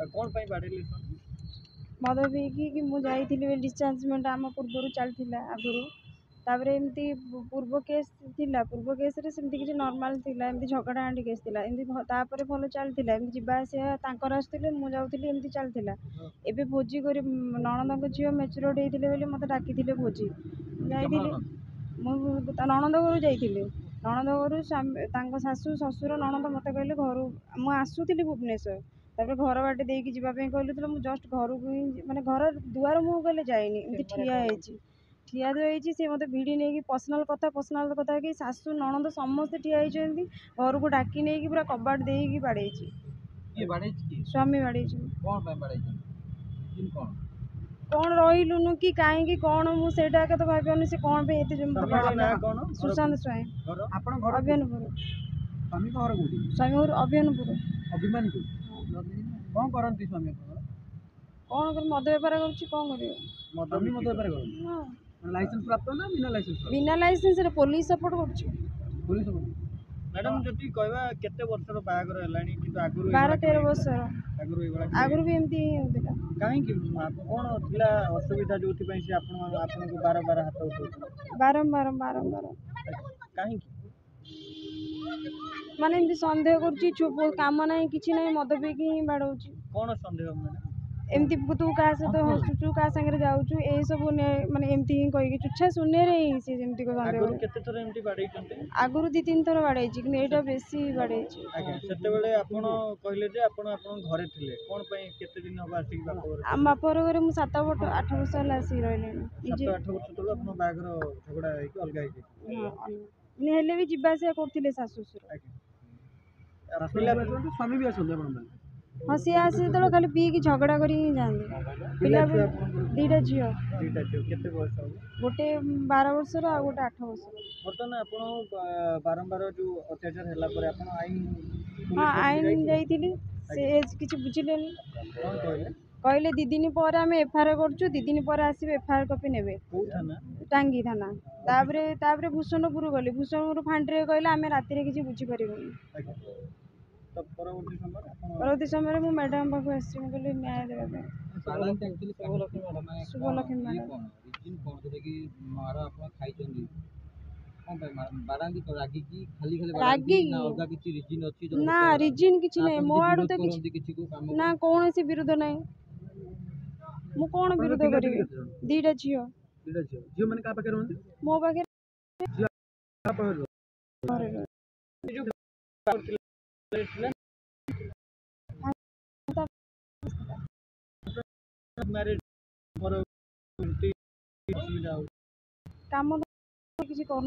कौन पाई बाड़ेली मद पीकि मुझे डिस्चार्जमेंट आम पूर्व चलता आगुरी तापर एमती पूर्व केस थिला पूर्व केस रे सेमती किसी नॉर्मल थिला एमती झगड़ा आंटी केस थिला एमती तापर भल चलता एमती जीवा आसिया तांकर आसुले मु जाऊली एमती चलता एबे भोजी कर नणंद झील मेच्योर होते मत डाकी भोजी जाइए नणंद घर जाइए नणंद घर शाशु शशुर नणंद मत कहले घर मुसुली भुवनेश्वर तापर घर बाटे देकी जावाई कहलु मुझे जस्ट घर को ही माने घर दुआर मुँह कहले जाइनी एमती ठिया होती सी मत भिड़ी नहीं पर्सनाल कथा कि शाशु नणंद समस्ते ठिया होती घर को डाकी नहीं पूरा कबाट दे बाड़े स्वामी बाड़े कौन रहीलुनु कि कहीं कौन मुझे तो भाई से कौन पे सुशांत स्वाई अभियानपुर स्वामी घर अभियानपुर कौन करती स्वामी कौन कर मद बेपार कर लाइसेंस प्राप्त ना बिना लाइसेंस रे पुलिस सपोर्ट पुलिस मैडम जति कहबा केते वर्षर बागर हेलानी किंतु आगुरु 12-13 वर्षर आगुरु भी एमती ही होतिला काहे कि कोन थिला असुविधा जोथि पई से आपन को बार हाथ उठो बारंबार काहे कि माने एमती संदेह करछि छुप काम नाही किछि नाही मद पी कि बाडौछि कोन संदेह मैडम एमती तू क्या सहित हसुचु क्या सागर जाऊचु ए सब माने एमती ही कहि चुच्छा शून्य रे से जेमती को आगुरु केते थोर एमती बाडै चंते आगुरु 2-3 थर बाडै छि कि एटा बेसी बाडै छि आगे सेते बेले आपण कहले जे आपण घरे थिले कोन पई केते दिन होबा आसी बाप घर हम बाप घर में 7-8 वर्ष हला आसी रहले 7-8 वर्ष तले आपण बागर झगड़ा है कि अलगा है ने हेले भी जिबा से करथिले सासु ससुर आगे पिला स्वामी भी आछन आपण हाँ सी आसे तो खाली पी की झगड़ा करी जाते पिला 2टा झील केते वर्ष गोटे 12 वर्ष आ गोटे 8 वर्ष बर्तमान आपण बारंबार जो अत्याचार हैला पर आपण आईन हाँ आईन जाइथिली से एज किछि बुझिलेनी कहले 2 दिन पर आम एफआईआर करछु 2 दिन पर आसीबे एफआईआर कॉपी नेबे को थाना टांगी थाना तापरे भूषणपुर गली भूषणपुर फांडी कहले आम राति रे किछि बुझी परिबोनी तब परवर्ती समय में मैडम पाखु आसी कहली न्याय देवा शुभलक्ष्मी मैडम ना रिजिन किछि नै मो आडू तो किछि ना कौन से विरोध नै मु कौन विरोध करी 2टा झियो माने का पाके रहंती मो पाके मैरिज पर काम किछि कर